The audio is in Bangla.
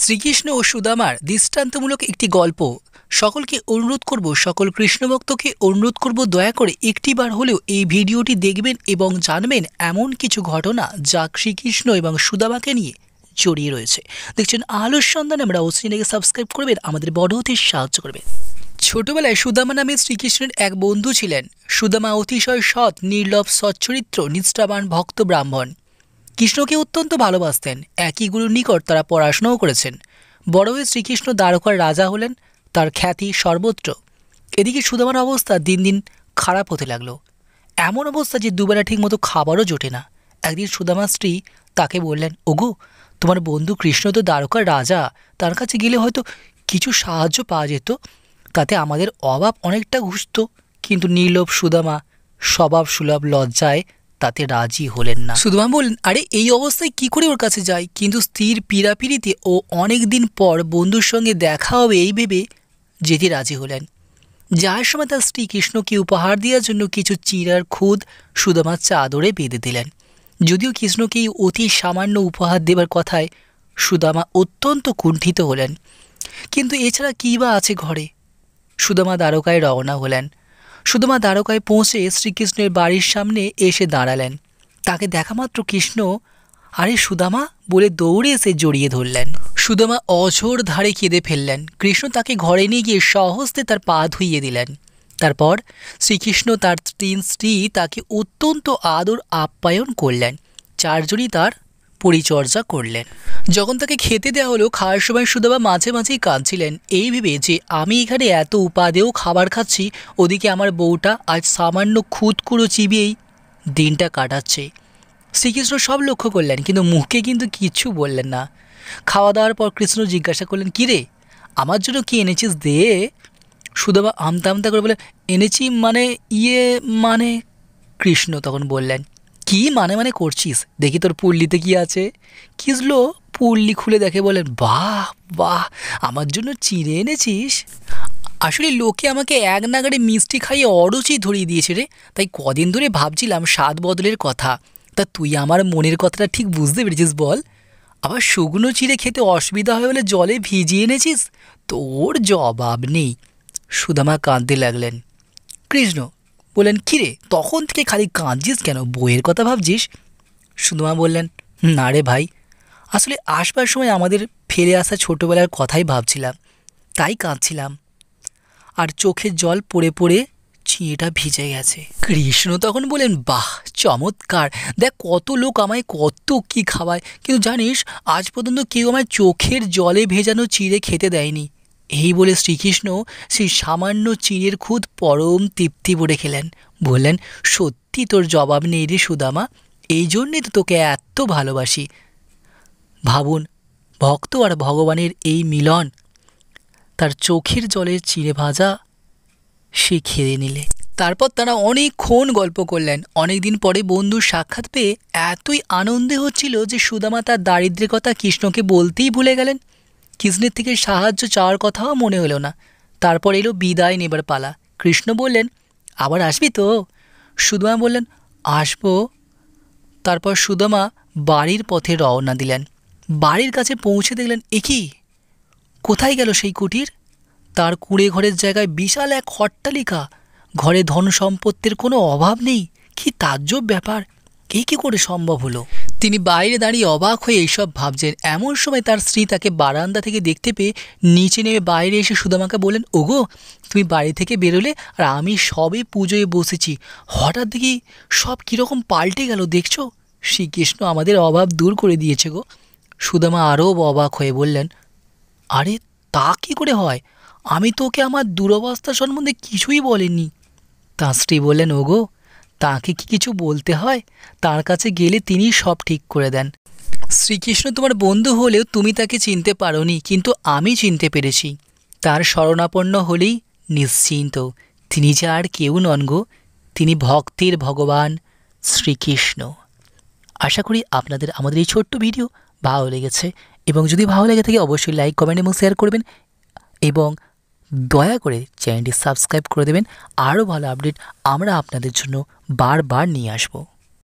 শ্রীকৃষ্ণ ও সুদামার দৃষ্টান্তমূলক একটি গল্প। সকলকে অনুরোধ করব, সকল কৃষ্ণভক্তকে অনুরোধ করব, দয়া করে একটিবার হলেও এই ভিডিওটি দেখবেন এবং জানবেন এমন কিছু ঘটনা যা শ্রীকৃষ্ণ এবং সুদামাকে নিয়ে জড়িয়ে রয়েছে। দেখছেন আলোর সন্ধানে, আমরা চ্যানেলকে সাবস্ক্রাইব করবেন, আমাদের বড় হতে সাহায্য করবেন। ছোটবেলায় সুদামা নামে শ্রীকৃষ্ণের এক বন্ধু ছিলেন। সুদামা অতিশয় সৎ, নির্লোভ, সচ্চরিত্র, নিষ্ঠাবান ভক্ত ব্রাহ্মণ। কৃষ্ণকে অত্যন্ত ভালোবাসতেন। একই গুরুর নিকট তারা পড়াশোনাও করেছেন। বড় হয়ে শ্রীকৃষ্ণ দ্বারকার রাজা হলেন, তার খ্যাতি সর্বত্র। এদিকে সুদামার অবস্থা দিন দিন খারাপ হতে লাগলো। এমন অবস্থা যে দুবেলা ঠিকমতো খাবারও জোটে না। একদিন সুদামার স্ত্রী তাকে বললেন, ওগো, তোমার বন্ধু কৃষ্ণ তো দ্বারকার রাজা, তার কাছে গেলে হয়তো কিছু সাহায্য পাওয়া যেত, তাতে আমাদের অভাব অনেকটা ঘুচত। কিন্তু নির্লোভ সুদামা স্বভাব সুলভ লজ্জায় তাতে রাজি হলেন না। সুদামা বললেন, আরে এই অবস্থায় কি করে ওর কাছে যাই? কিন্তু স্ত্রীর পীড়াপিড়িতে ও অনেক দিন পর বন্ধুর সঙ্গে দেখা হবে এই ভেবে যেতে রাজি হলেন। যাওয়ার সময় তার স্ত্রী কৃষ্ণকে উপহার দেওয়ার জন্য কিছু চিরার খুদ সুদামার চাদরে বেঁধে দিলেন। যদিও কৃষ্ণকে এই অতি সামান্য উপহার দেবার কথায় সুদামা অত্যন্ত কুণ্ঠিত হলেন, কিন্তু এছাড়া কী বা আছে ঘরে। সুদামা দ্বারকায় রওনা হলেন। সুদামা দ্বারকায় পৌঁছে শ্রীকৃষ্ণের বাড়ির সামনে এসে দাঁড়ালেন। তাকে দেখা মাত্র কৃষ্ণ আরে সুদামা বলে দৌড়ে এসে জড়িয়ে ধরলেন। সুদামা অঝোর ধারে কেঁদে ফেললেন। কৃষ্ণ তাকে ঘরে নিয়ে গিয়ে সহস্তে তার পা ধুইয়ে দিলেন। তারপর শ্রীকৃষ্ণ তার তিন স্ত্রী তাকে অত্যন্ত আদর আপ্যায়ন করলেন। চারজনই তার পরিচর্যা করলেন। যখন তাকে খেতে দেওয়া হলো, খাওয়ার সময় সুদামা মাঝে মাঝেই কাঁদছিলেন, এই ভেবে যে আমি এখানে এত উপাদেয় খাবার খাচ্ছি, ওদিকে আমার বউটা আজ সামান্য খুদকুড়ো চিবিয়েই দিনটা কাটাচ্ছে। শ্রীকৃষ্ণ সব লক্ষ্য করলেন, কিন্তু মুখে কিন্তু কিচ্ছু বললেন না। খাওয়া দাওয়ার পর কৃষ্ণ জিজ্ঞাসা করলেন, কী রে, আমার জন্য কি এনেছিস দে? সুদামা আমতা আমতা করে বললেন, এনেছি মানে কৃষ্ণ তখন বললেন, কি মানে করছিস? দেখি তোর পুল্লিতে কি আছে। কিসলো পুল্লি খুলে দেখে বলেন, বাহ বাহ, আমার জন্য চিড়ে এনেছিস? আসলে লোকে আমাকে এক নাগাড়ে মিষ্টি খাইয়ে অরুচি ধরিয়ে দিয়েছে রে, তাই কদিন ধরে ভাবছিলাম স্বাদ বদলের কথা। তা তুই আমার মনের কথাটা ঠিক বুঝতে পেরেছিস বল? আবার শুকনো চিড়ে খেতে অসুবিধা হয় বলে জলে ভিজিয়ে এনেছিস, তোর জবাব নেই। সুদামা কাঁদতে লাগলেন। কৃষ্ণ বললেন, কিরে, তখন থেকে খালি কাঁদছিস কেন? বইয়ের কথা ভাবছিস? সুদামা বললেন, না রে ভাই, আসলে আসবার সময় আমাদের ফেলে আসা ছোটোবেলার কথাই ভাবছিলাম, তাই কাঁদছিলাম। আর চোখের জল পড়ে পড়ে চিঁড়েটা ভিজে গেছে। কৃষ্ণ তখন বলেন, বাহ চমৎকার, দেখ কত লোক আমায় কত কি খাওয়ায়, কিন্তু জানিস আজ পর্যন্ত কেউ আমায় চোখের জলে ভেজানো চিঁড়ে খেতে দেয়নি। এই বলে শ্রীকৃষ্ণ সেই সামান্য চিঁড়ের খুদ পরম তৃপ্তি ভরে খেলেন। বললেন, সত্যি তোর জবাব নেই রে সুদামা, এই জন্যে তো তোকে এত ভালোবাসি। ভাবুন, ভক্ত আর ভগবানের এই মিলন। তার চোখের জলের চিঁড়ে ভাজা সে খেয়ে নিলে। তারপর তারা অনেকক্ষণ গল্প করলেন। অনেক দিন পরে বন্ধুর সাক্ষাৎ পেয়ে এতই আনন্দে হচ্ছিল যে সুদামা তার দারিদ্র্যের কথা কৃষ্ণকে বলতেই ভুলে গেলেন। কৃষ্ণের থেকে সাহায্য চাওয়ার কথাও মনে হলো না। তারপর এলো বিদায় নেবার পালা। কৃষ্ণ বললেন, আবার আসবি তো? সুদামা বললেন, আসবো। তারপর সুদামা বাড়ির পথে রওনা দিলেন। বাড়ির কাছে পৌঁছে দেখলেন, কি কোথায় গেল সেই কুটির? তার কুঁড়ে ঘরের জায়গায় বিশাল এক অট্টালিকা। ঘরে ধন সম্পত্তির কোনো অভাব নেই। কি তাজ্জব ব্যাপার, কী করে সম্ভব হলো? তিনি বাইরে দাঁড়িয়ে অবাক হয়ে এইসব ভাবছেন। এমন সময় তার স্ত্রী তাকে বারান্দা থেকে দেখতে পেয়ে নিচে নেমে বাইরে এসে সুদামাকে বললেন, ওগো, তুমি বাড়ি থেকে বেরোলে আর আমি সবে পুজোয় বসেছি, হঠাৎ দেখি সব কীরকম পাল্টে গেল দেখছো? শ্রীকৃষ্ণ আমাদের অভাব দূর করে দিয়েছে গো। সুদামা আরও অবাক হয়ে বললেন, আরে তা কী করে হয়? আমি তোকে আমার দুরবস্থা সম্বন্ধে কিছুই বলিনি। তাঁর স্ত্রী বললেন, ওগো, তাকে কি কিছু বলতে হয়? তার কাছে গেলে তিনি সব ঠিক করে দেন। শ্রীকৃষ্ণ তোমার বন্ধু হলেও তুমি তাকে চিনতে পারোনি, কিন্তু আমি চিনতে পেরেছি। তার শরণাপন্ন হলেই নিশ্চিন্ত। তিনি যে আর কেউ নন গো, তিনি ভক্তির ভগবান শ্রীকৃষ্ণ। আশা করি আপনাদের আমাদের এই ছোট্ট ভিডিও ভালো লেগেছে, এবং যদি ভালো লেগে থাকে অবশ্যই লাইক, কমেন্ট এবং শেয়ার করবেন, এবং দয়া করে চ্যানেলটি সাবস্ক্রাইব করে দেবেন। আরও ভালো আপডেট আমরা আপনাদের জন্য বারবার নিয়ে আসবো।